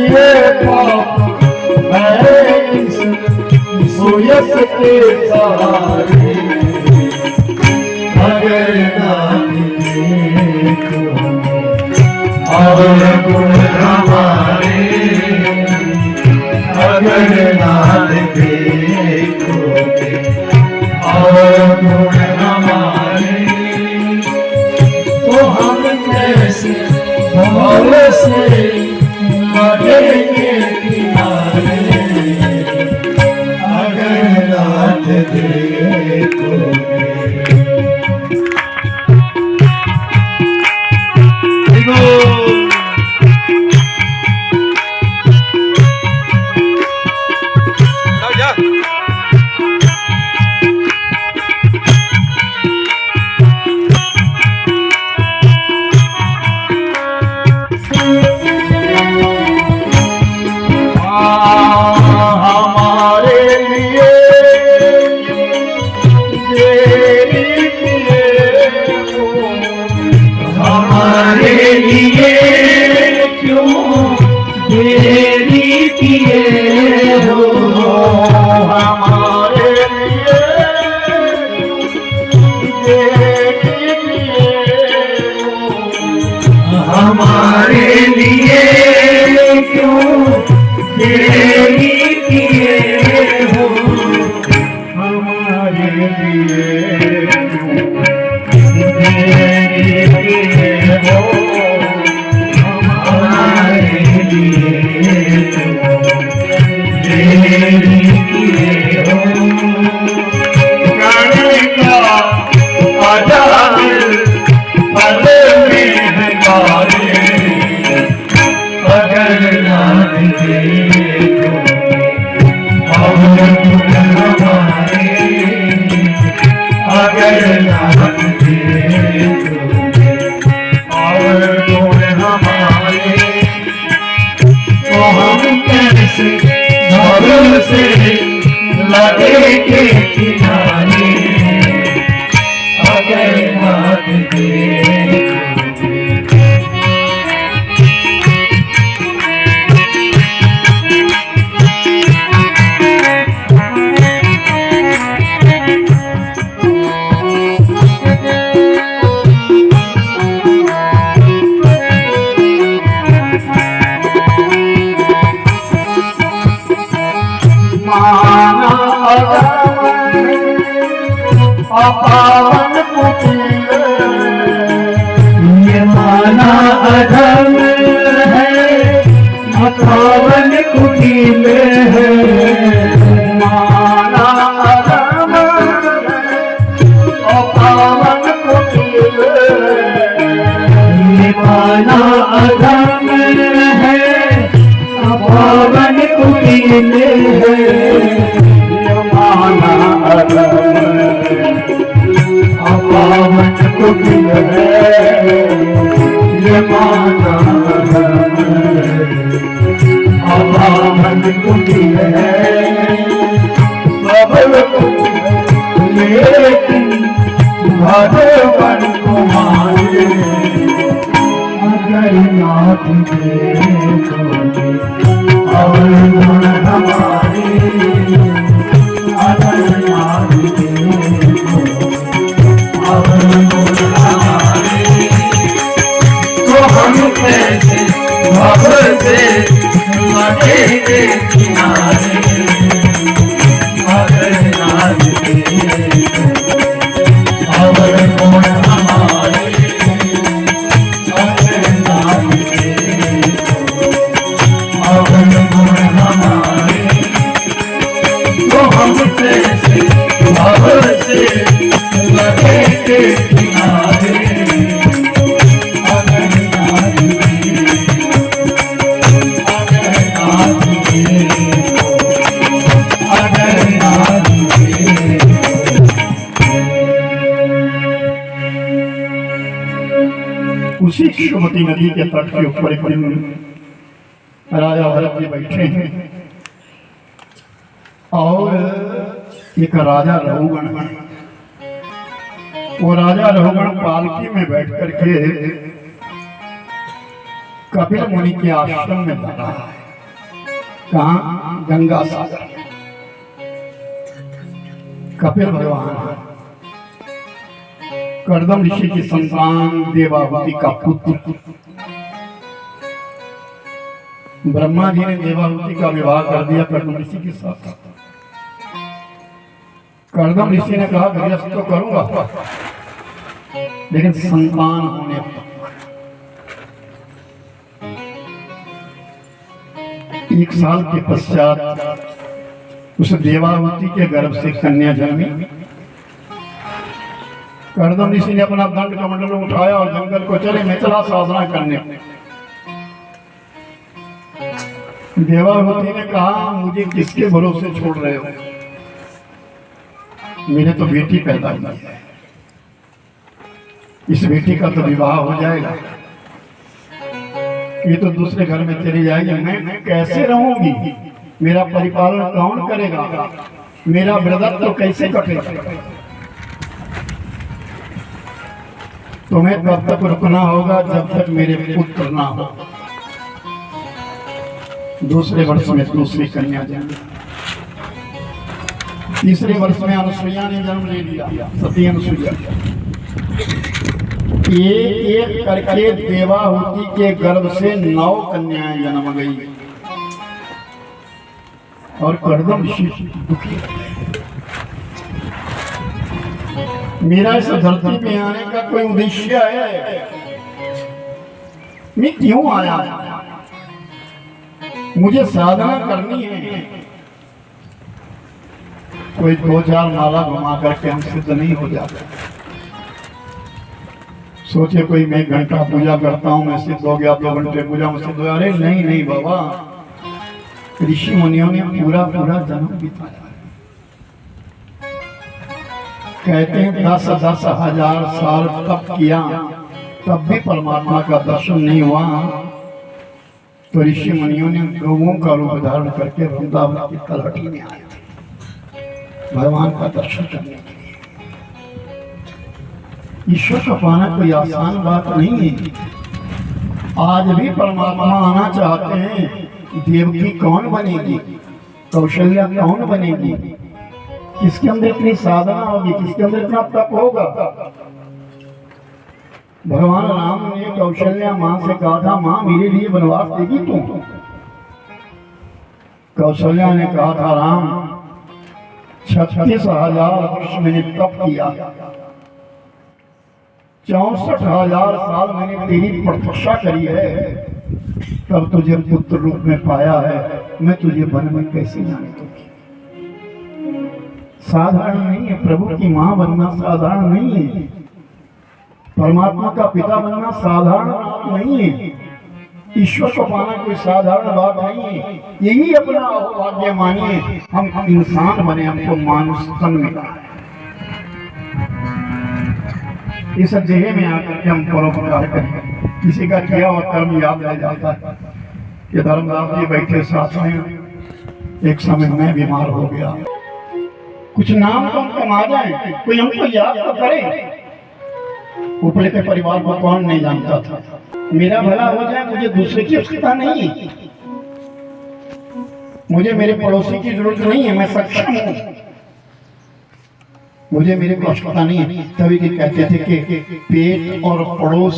ये पाप है सोयस के सहारे, अगर नाथ देखो और गुण हमारे, अगर नाथ देखोगे और गुण हमारे, तो हम कैसे भव से लगेंगे किनारे, अगर नाथ देखोगे। हमारे लिए हमारे लिए क्यों देरी किए हो, हमारे लिए हमारे लिए क्यों देरी किए हो, हमारे लिए हमारे लिए देरी किए हो। गाने का आजाद पल में है गाने, अगर नाथ देखोगे और गुण हमारे, अगर नाथ देखोगे और गुण हमारे, तो हम कैसे भरोसे लगे के किनारे, अगर नाथ देखोगे। माना अपावन कुटिल, ये माना अधम है, अपावन कुटिल है, माना अधम अपावन कुटिल, ये माना अधम है, अपावन कुटिल है, माना अधम अपावन कुटिल है, ये माना अधम अपावन कुटिल है, सबल लेकिन भगवान को माने, अगर नाथ देखोगे और गुण हमारे, अगर नाथ देखोगे और गुण हमारे, तो हम कैसे भव से लगेंगे किनारे, अगर नाथ देखोगे और गुण हमारे, अगर नाथ देखोगे और गुण हमारे, तो हम कैसे भव से लगेंगे किनारे, अगर नाथ देखोगे, अगर नाथ देखोगे, अगर नाथ विश्वमती नदी के तट के ऊपर एक दिन राजा भरत जी बैठे हैं और एक राजा रघुगण है। वो राजा रघुगण पालकी में बैठ करके कपिल मुनि के आश्रम में जा रहा है। कहाँ? गंगा सागर। कपिल भगवान कर्दम ऋषि की संतान देवाहुति का पुत्र। ब्रह्मा जी ने देवाहुति का विवाह कर दिया कर्दम ऋषि के साथ। कर्दम ऋषि ने कहा गृहस्थ तो करूंगा लेकिन संतान होने तक। एक साल के पश्चात उस देवाहुति के गर्भ से कन्या जन्मी। कर्दम ऋषि ने अपना दंड कमंडल उठाया और जंगल को चले, मैं चला साधना करने। देवाहुति ने कहा मुझे किसके भरोसे छोड़ रहे हो? मेरे तो बेटी पैदा हुई है, इस बेटी का तो विवाह हो जाएगा, ये तो दूसरे घर में चली जाएगी, मैं कैसे रहूंगी? मेरा परिपालन कौन करेगा? मेरा वृद्धत्व तो कैसे कटेगा? तुम्हें तब तक रुकना होगा जब तक मेरे पुत्र ना हो। दूसरे वर्ष में दूसरी कन्या जन्म, तीसरे वर्ष में अनुसुईया ने जन्म ले लिया, सती अनुसुईया। एक करके देवाहुति के गर्भ से 9 कन्याएं जन्म गई और कर्दम ऋषि दुखी। मेरा इस धरती पे आने का कोई उद्देश्य है? मैं क्यों आया? मुझे साधना करनी है। कोई 2-4 माला घुमा करके हम सिद्ध नहीं हो जाते। सोचे कोई मैं 1 घंटा पूजा करता हूँ मैं सिद्ध हो गया, 2 घंटे पूजा में सिद्ध हो गया। अरे नहीं नहीं बाबा, ऋषि मुनियों ने पूरा जन्म बिताया। कहते हैं 10 हजार साल तप किया तब भी परमात्मा का दर्शन नहीं हुआ। तो ऋषि मुनियों ने गौओं का रूप धारण करके वृंदावन की तलहटी में आए थे भगवान का दर्शन करने के लिए। ईश्वर को पाना कोई आसान बात नहीं है। आज भी परमात्मा आना चाहते हैं। देवकी कौन बनेगी? कौशल्या कौन बनेगी? किसके अंदर इतनी साधना होगी? किसके अंदर इतना तप होगा? भगवान राम ने कौशल्या मां से कहा था, मां मेरे लिए वनवास देगी तू? कौशल्या ने कहा था, राम 36,000 वर्ष मैंने तप किया, 64,000 साल मैंने तेरी प्रतीक्षा करी है, तब तुझे पुत्र रूप में पाया है। मैं तुझे वन में कैसे जाने दूंगी? साधारण नहीं है। प्रभु की मां बनना साधारण नहीं है। परमात्मा का पिता बनना साधारण बात नहीं है। ईश्वर को पाना कोई साधारण बात नहीं है। यही अपना भाग्य मानिए। हम इंसान बने, हमको मानुष तन मिला है। इस देह में आकर के हम परोपकार करें। किसी का किया हुआ कर्म याद रह जाता है। ये धर्मदास जी बैठे साथ में, एक समय मैं बीमार हो गया, कुछ नाम तो हम कमा जाए, कोई हमको याद तो करे। ऊपर के परिवार को कौन नहीं जानता था। मेरा भला हो जाए, मुझे दूसरे की आवश्यकता नहीं है। मुझे मेरे पड़ोसी की जरूरत नहीं है, मैं सक्षम हूं। मुझे मेरे को आवश्यकता नहीं है। तभी के कहते थे कि पेट और पड़ोस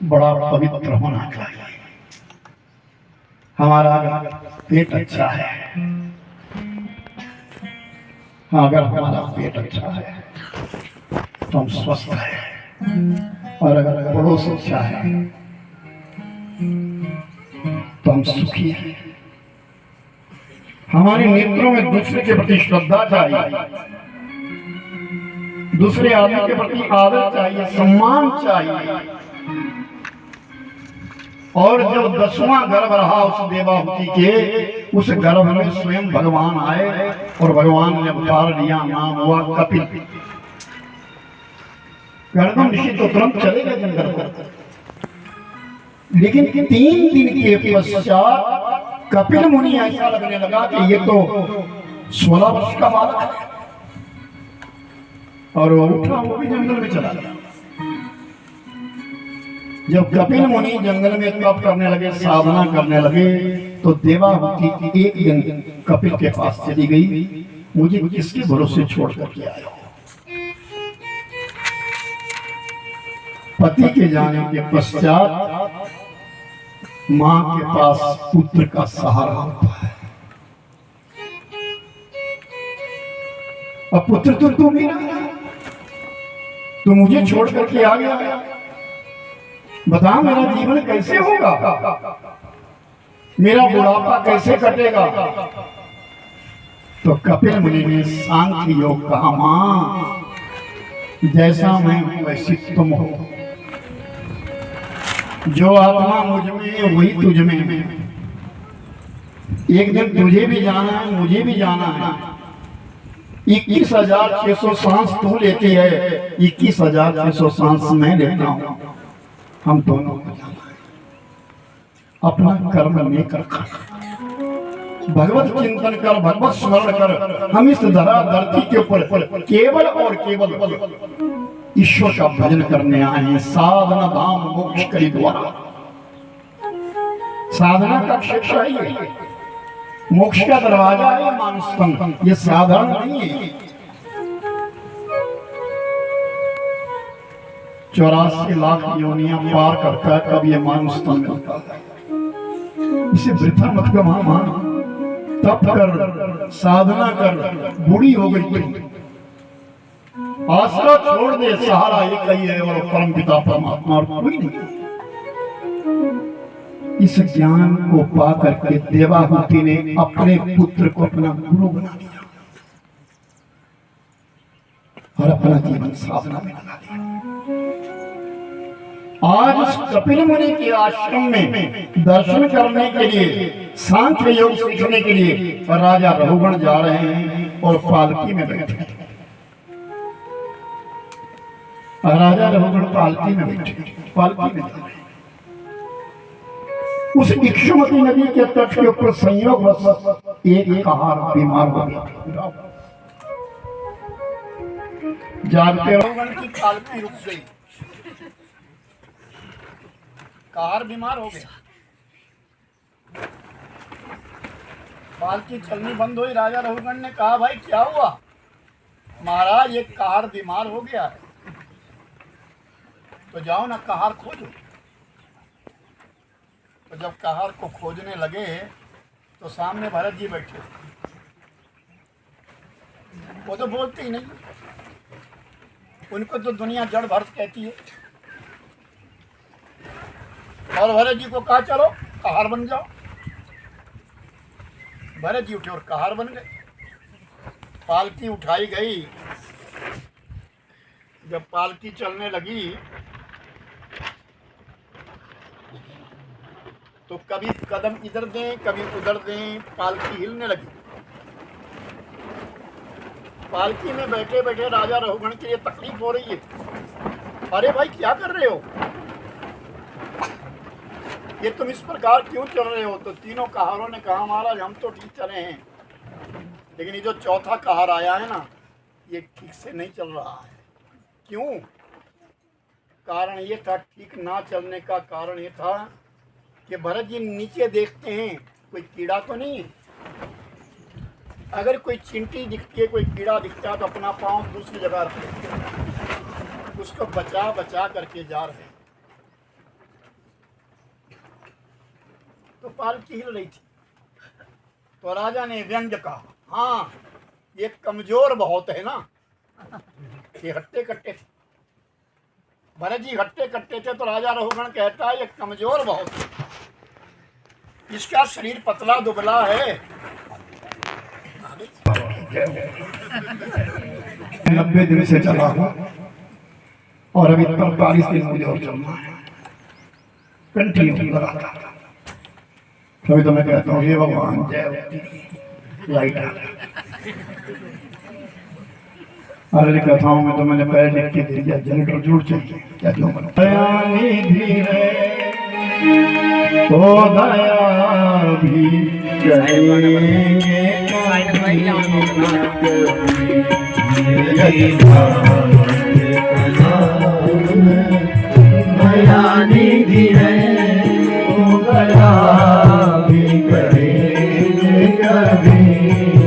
बड़ा पवित्र होना चाहिए। हमारा पेट अच्छा है, अगर हमारा पेट अच्छा है तो हम स्वस्थ हैं, और अगर पड़ोस अच्छा है तो हम सुखी हैं। हमारे नेत्रों में दूसरे के प्रति श्रद्धा चाहिए, दूसरे आदमी के प्रति आदर चाहिए, सम्मान चाहिए। और जब 10वां गर्भ रहा उस देवाहुति के, उस गर्भ में स्वयं भगवान आए और भगवान ने अवतार लिया, नाम हुआ कपिल। कर्दम ऋषि तो तुरंत चले गए जंगल पर। लेकिन 3 दिन के पश्चात कपिल मुनि ऐसा लगने लगा कि ये तो 16 वर्ष का बालक है, और वो उठा, वो भी जंगल में चला गया। जब कपिल मुनि जंगल में तप करने लगे, साधना करने लगे, तो देवाहुति की एक दिन कपिल के पास चली गई, मुझे किसके भरोसे छोड़ करके आए हो? पति के जाने के पश्चात मां के पास पुत्र का सहारा होता है, और पुत्र तो तू भी नहीं, तू मुझे छोड़ करके आ गया, बता मेरा जीवन कैसे होगा, मेरा बुढ़ापा कैसे कटेगा? तो कपिल मुनि ने सांख्य योग कहा, मां जैसा मैं हूं वैसी तुम हो, जो आत्मा मुझ में वही तुझ में है, एक दिन तुझे भी जाना है, मुझे भी जाना है। 21,600 सांस तू लेती है, 21,600 सांस मैं लेता हूं, हम दोनों को जाना है। अपना कर्म लेकर भगवत चिंतन कर, भगवत स्मरण कर, हम इस धरती के ऊपर केवल और केवल ईश्वर का भजन करने आए हैं। साधना धाम मोक्ष करी द्वारा, साधना का क्षेत्र है ये, मोक्ष का दरवाजा है मानस तन, ये साधारण नहीं है। 84 लाख योनियां पार करता है कब ये मानुष तन मिलता है। इसे वृथा मत गवा, तप कर, साधना कर, बूढ़ी हो गई थी, आसरा छोड़ दे, सहारा एक ही है और परम पिता परमात्मा और कोई नहीं। इस ज्ञान को पा करके देवाहुति ने अपने पुत्र को अपना गुरु बना लिया और अपना जीवन साधना में लगा दिया। आज उस कपिल मुनि के आश्रम में दर्शन करने के लिए, सांख्य योग सीखने के लिए राजा रघुगण जा रहे हैं और पालकी में बैठे हैं। राजा रघुगण पालकी में बैठे, पालकी में जा रहे हैं। उस इक्षुमती नदी के तट के ऊपर संयोगवश एक कहार बीमार हो गया। जागते रघुगण की पालकी रुक गई, कहार बीमार हो गया, पालकी चलनी बंद हुई। राजा रघुगण ने कहा, भाई क्या हुआ? महाराज ये कहार बीमार हो गया है, तो जाओ ना कहार खोजो। तो जब कहार को खोजने लगे तो सामने भरत जी बैठे, वो तो बोलते ही नहीं, उनको तो दुनिया जड़ भरत कहती है। और भरत जी को कहा चलो कहार बन जाओ। भरत जी उठे और कहार बन गए। पालकी उठाई गई। जब पालकी चलने लगी तो कभी कदम इधर दें कभी उधर दें, पालकी हिलने लगी। पालकी में बैठे बैठे राजा रघुगण के लिए तकलीफ हो रही है। अरे भाई क्या कर रहे हो, ये तुम इस प्रकार क्यों चल रहे हो? तो तीनों कहारों ने कहा, महाराज हम तो ठीक चले हैं, लेकिन ये जो चौथा कहार आया है ना, ये ठीक से नहीं चल रहा है। क्यों? कारण ये था, ठीक ना चलने का कारण ये था कि भरत जी नीचे देखते हैं कोई कीड़ा तो नहीं है। अगर कोई चींटी दिखती है, कोई कीड़ा दिखता है तो अपना पाँव दूसरी जगह रखते, उसको बचा बचा करके जा रहे हैं। तो पालकी हिल रही थी तो राजा ने व्यंग्य कहा, हाँ ये कमजोर बहुत है ना, ये हट्टे कट्टे थे। भरत जी हट्टे कट्टे थे तो राजा रघुगण कहता है ये कमजोर बहुत है, इसका शरीर पतला दुबला है। 90 दिन से चला हूं और अभी 43 दिन मुझे और चलना है, कंटिन्यू लगातार। तभी तो मैं कहता हूँ हे भगवान जय लाइट। अरे कथाओं में तो मैंने पहले लिख के दे दिया, जनरेटर जरूर चाहिए क्या क्यों बना धीरे तो दया भी करेंगे यही बात दया निधि है, तो दया भी करेंगे कभी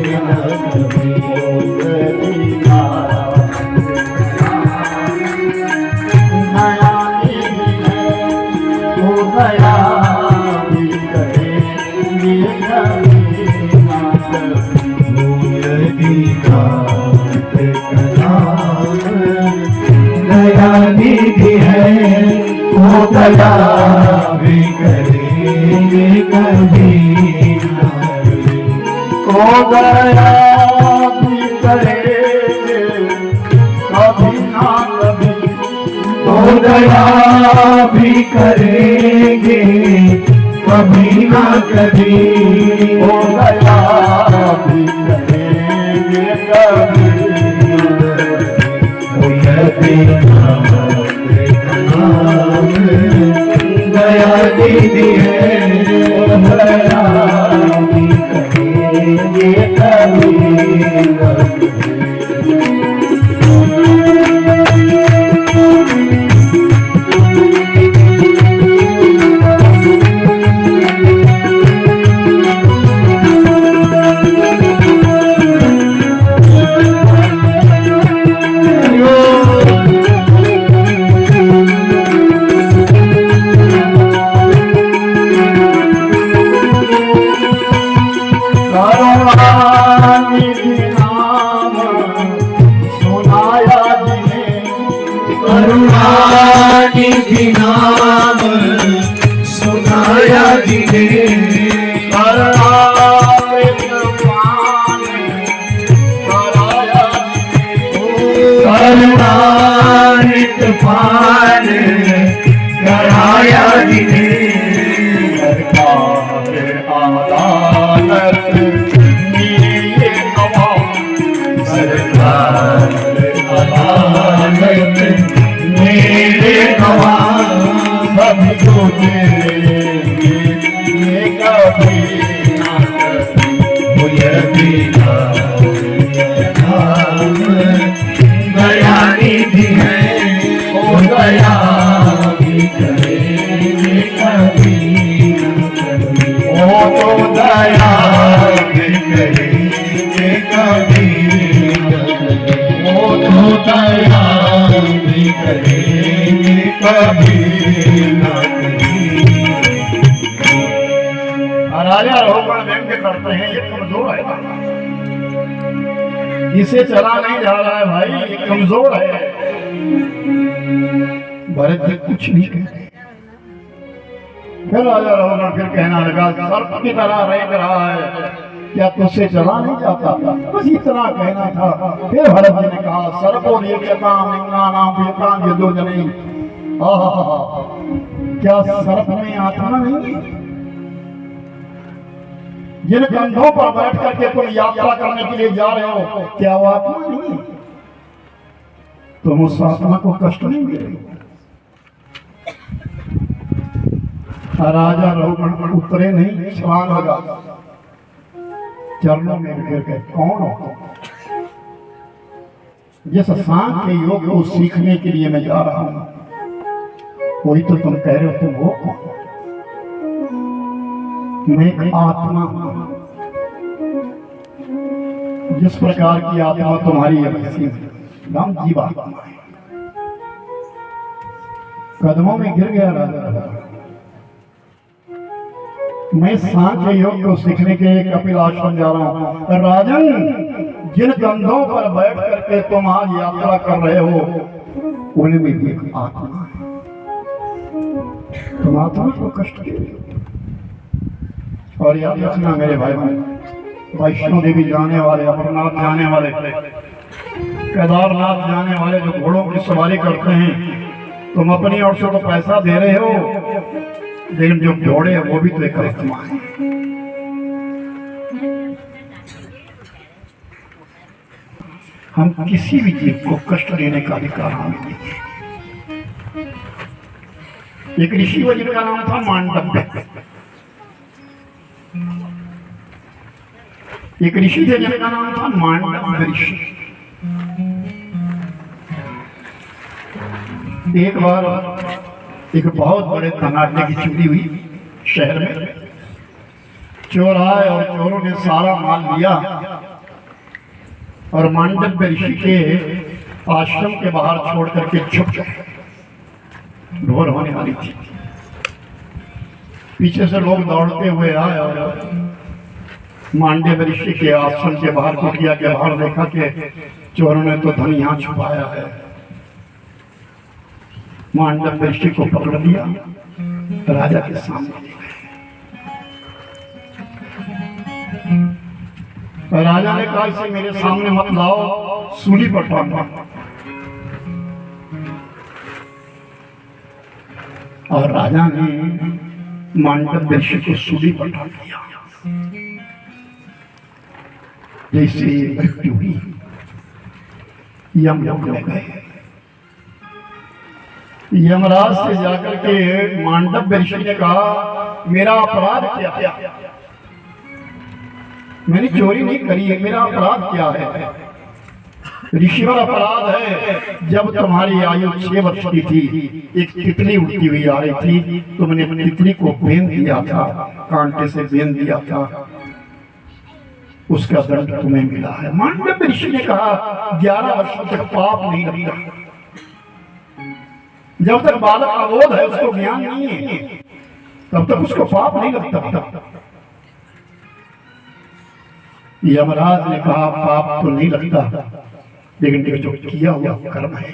न कभी। दया भी करेंगे कभी न कभी। यही बात दया निधि है, वो दया भी करेंगे कभी न कभी। तो दया भी करेंगे कभी ना कभी। तो दया भी करेंगे कभी ना कभी। तो दया भी करेंगे कभी ना कभी। यदि दया दीदी है, दया भी करेंगे कभी न करुणानिधि नाम सुनाया जिने। करुणानित पान कराया जिने। अदालत मेरे गवाह सरकार अदालत मेरे गवाह सभी को देंगे ये कभी ना कभी। यदि दया निधि है, ओ दया भी करेंगे कभी न कभी। ओ तो दया भी करेंगे कभी न कभी। ओ तो दया भी करेंगे कभी न कभी। राजा रोगण व्यंग करते हैं ये कमजोर है, इसे चला नहीं जा रहा है भाई, ये कमजोर है। भरत जी कुछ नहीं कहते। फिर राजा रोगण फिर कहना लगा सर्प की तरह रेंग रहा है, क्या तुझसे चला नहीं जाता? बस इतना कहना था। फिर भरत जी ने कहा सर्पो काम लिंगानाम वेदांग यदो जने। आहा, क्या सर्प में आत्मा नहीं है? जिन कंधों पर बैठ करके तुम यात्रा करने के लिए जा रहे हो, क्या वो आत्मा नहीं है? तुम उस आत्मा को कष्ट नहीं दे रहे हो। राजा रोगण उतरे नहीं, छलांग लगा, चरणों में गिर गए। कौन हो? जिस सांख्य योग को सीखने के लिए मैं जा रहा हूं, वही तो तुम कह रहे हो। तुम हो कौन? मैं एक आत्मा हूं। जिस प्रकार की आत्मा तुम्हारी है वैसी नाम जीवात्मा है। कदमों में गिर गया राजा। मैं सांख्य योग को सीखने के लिए कपिल आश्रम जा रहा हूं। राजन, जिन कंधों पर बैठ करके तुम आज यात्रा कर रहे हो, उनमें भी एक आत्मा है। तुम आत्मा को कष्ट दे रहे हो। और याद रखना मेरे भाई, वैष्णो देवी जाने वाले, अमरनाथ जाने वाले, केदारनाथ जाने वाले जो घोड़ों की सवारी करते हैं, तुम अपनी ओर से तो पैसा दे रहे हो, लेकिन जो घोड़े हैं वो भी तो एक आत्मा है। हम किसी भी जीव को कष्ट देने का अधिकार हमें नहीं है। एक ऋषि हुआ जिनका नाम था मांडव्य। एक ऋषि थे जिनका नाम था मांडव्य ऋषि। एक बार एक बहुत बड़े तनाटे की चोरी हुई शहर में। चोर आए और चोरों ने सारा माल लिया और मांडव्य ऋषि के आश्रम के बाहर छोड़ करके छुप गए। भोर होने वाली थी। पीछे से लोग दौड़ते हुए आए और मांडव्य ऋषि के आश्रम के बाहर कुटिया के बाहर देखा कि चोरों ने तो धन यहाँ छुपाया है। मांडव्य ऋषि को पकड़ लिया, राजा के सामने ले गए। राजा ने कहा इसे मेरे सामने मत लाओ, सूली पर टांगो। और राजा ने मांडव्य ऋषि को सूली पर टांग दिया। जैसे मृत्यु हुई, यमलोक में गए। यमराज से जाकर के मांडव्य ऋषि ने कहा मेरा अपराध क्या है? मैंने चोरी नहीं करी है, मेरा अपराध क्या है? ऋषिवर अपराध है, जब तुम्हारी आयु 6 वर्ष की थी, एक तितली उड़ती हुई आ रही थी, तुमने तितली को बेंध दिया था, कांटे से बेंध दिया था, उसका दंड तुम्हें मिला है। मांडव्य ऋषि ने कहा 11 वर्षों तक पाप नहीं लगता। जब तक बालक अबोध है, उसको ज्ञान नहीं है, तब तक उसको पाप नहीं लगता। यमराज ने कहा पाप तो नहीं लगता, लेकिन जो किया हुआ कर्म है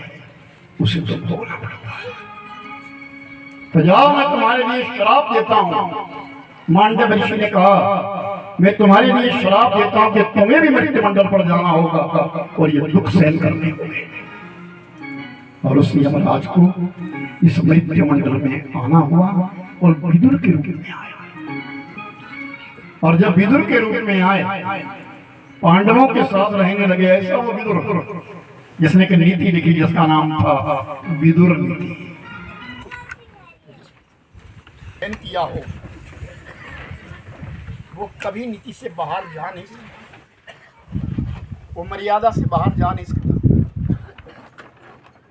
उसे तो भोगना पड़ता है। तो जाओ, मैं तुम्हारे लिए श्राप देता हूं। मांडव्य ऋषि ने कहा मैं तुम्हारे लिए श्राप देता हूं कि तुम्हें भी मृत्युमंडल पर जाना होगा और ये दुख सहन करने होंगे। और उस यमराज को इस मृत्युमंडल में आना हुआ और विदुर के रूप में आया। और जब विदुर के रूप में आए, पांडवों के साथ रहने लगे। ऐसा वो विदुर जिसने की नीति लिखी, जिसका नाम था विदुर नीति। किया हो वो कभी नीति से बाहर जा नहीं सकता, वो मर्यादा से बाहर जा नहीं सकता।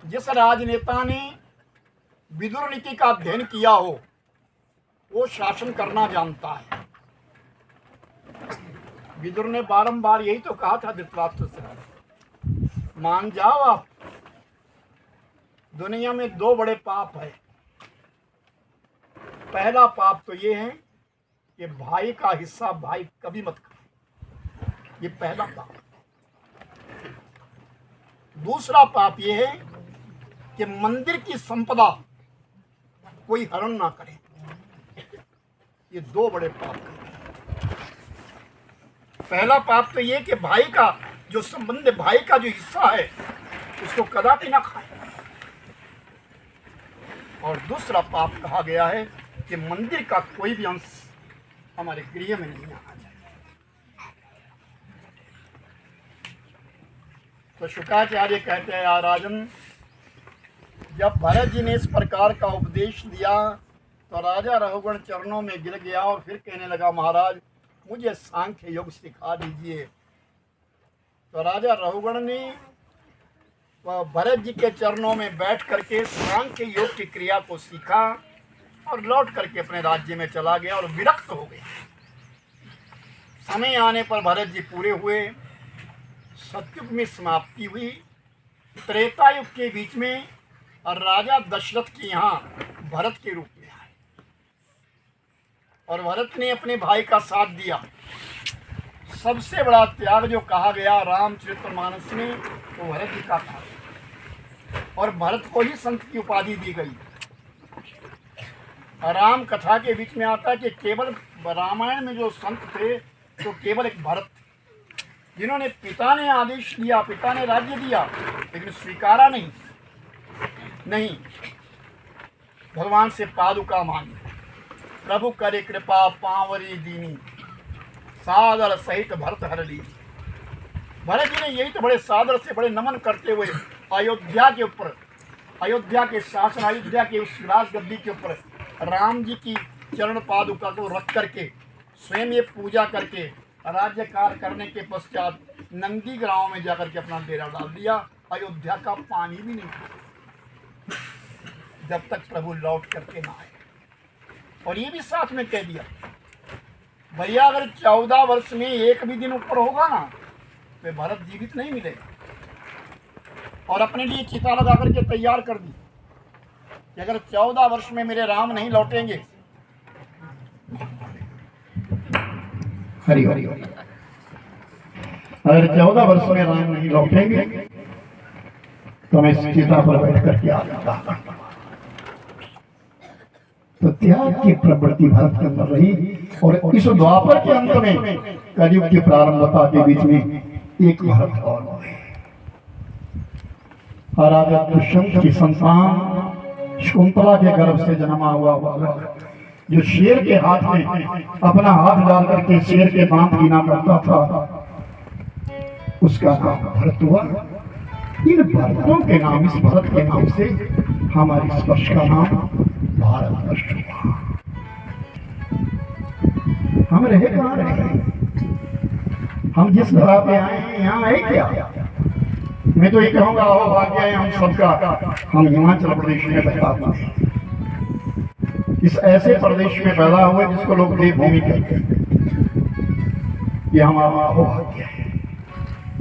जिस राजनेता ने विदुर नीति का अध्ययन किया हो वो शासन करना जानता है। विदुर ने बारंबार यही तो कहा था धृतराष्ट्र से, मान जाओ आप, दुनिया में 2 बड़े पाप है। पहला पाप तो ये है कि भाई का हिस्सा भाई कभी मत खाओ, ये पहला पाप। दूसरा पाप ये है कि मंदिर की संपदा कोई हरण ना करे, ये 2 बड़े पाप है। पहला पाप तो ये कि भाई का जो संबंध, भाई का जो हिस्सा है उसको कदापि ना खाए। और दूसरा पाप कहा गया है कि मंदिर का कोई भी अंश हमारे गृह में नहीं आना चाहिए। तो शुक्राचार्य कहते हैं राजन, जब भरत जी ने इस प्रकार का उपदेश दिया तो राजा रघुगण चरणों में गिर गया और फिर कहने लगा महाराज मुझे सांख्य योग सिखा दीजिए। तो राजा रघुगण ने भरत जी के चरणों में बैठ करके सांख्य योग की क्रिया को सीखा और लौट करके अपने राज्य में चला गया और विरक्त हो गया। समय आने पर भरत जी पूरे हुए, सतयुग में समाप्ति हुई, त्रेता युग के बीच में और राजा दशरथ के यहाँ भरत के रूप में आए और भरत ने अपने भाई का साथ दिया। सबसे बड़ा त्याग जो कहा गया रामचरितमानस में तो भरत जी का था और भरत को ही संत की उपाधि दी गई। राम कथा के बीच में आता है कि केवल रामायण में जो संत थे तो केवल एक भरत थे, जिन्होंने पिता ने आदेश दिया, पिता ने राज्य दिया, लेकिन स्वीकारा नहीं, भगवान से पादुका मांगी, प्रभु करे कृपा पावरी दीनी, सादर सहित भरत हर ली। भरत जी ने यही तो बड़े सादर से, बड़े नमन करते हुए अयोध्या के ऊपर अयोध्या के शासन, अयोध्या के उस राज गद्दी के ऊपर राम जी की चरण पादुका को रख करके स्वयं ये पूजा करके राज्यकार करने के पश्चात नंदी गांव में जाकर के अपना डेरा डाल दिया। अयोध्या का पानी भी नहीं पिया जब तक प्रभु लौट करके ना आए। और ये भी साथ में कह दिया, भैया अगर 14 वर्ष में एक भी दिन ऊपर होगा ना तो भारत जीवित नहीं मिलेगा। और अपने लिए चिता लगा करके तैयार कर दी कि अगर 14 वर्ष में मेरे राम नहीं लौटेंगे, हरि हरि हरि, अगर 14 वर्ष में राम नहीं लौटेंगे तो मैं इस चिता पर बैठ करके आ जाता। तो त्याग की प्रवृत्ति भारत के अंदर रही। और इस द्वापर के अंत में कलयुग की प्रारंभता के बीच में एक भारत और हुए। राजा दुष्यंत की संतान शकुंतला के गर्भ से जन्मा हुआ बालक जो शेर के हाथ में अपना हाथ डाल करके शेर के दांत गिना करता था, उसका नाम भरत हुआ। इन भरतों के नाम, इस भरत के नाम से हमारी स्पर्श का नाम भारतवर्ष हुआ। हम रहे कहाँ रहे? हम जिस धरा पे आए हैं यहाँ आए क्या? मैं तो ये कहूँगा हो भाग्य है हम सबका, हम हिमाचल प्रदेश में पैदा हुए, इस ऐसे प्रदेश में पैदा हुए जिसको लोग देवभूमि कहते हैं। ये हमारा हो भाग्य है।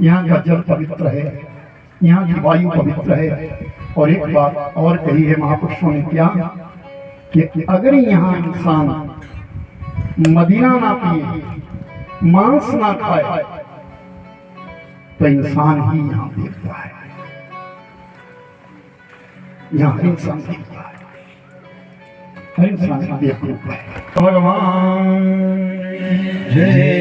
यहाँ का जल पवित्र है, यहाँ की वायु पवित्र है। और एक बात और कही है महापुरुषों ने क्या, कि अगर यहाँ इंसान मदिरा ना पिए, मांस ना खाए, तो इंसान ही यहाँ देखता है, यहाँ इंसान देखता है, हर इंसान देख रूप है। भगवान जय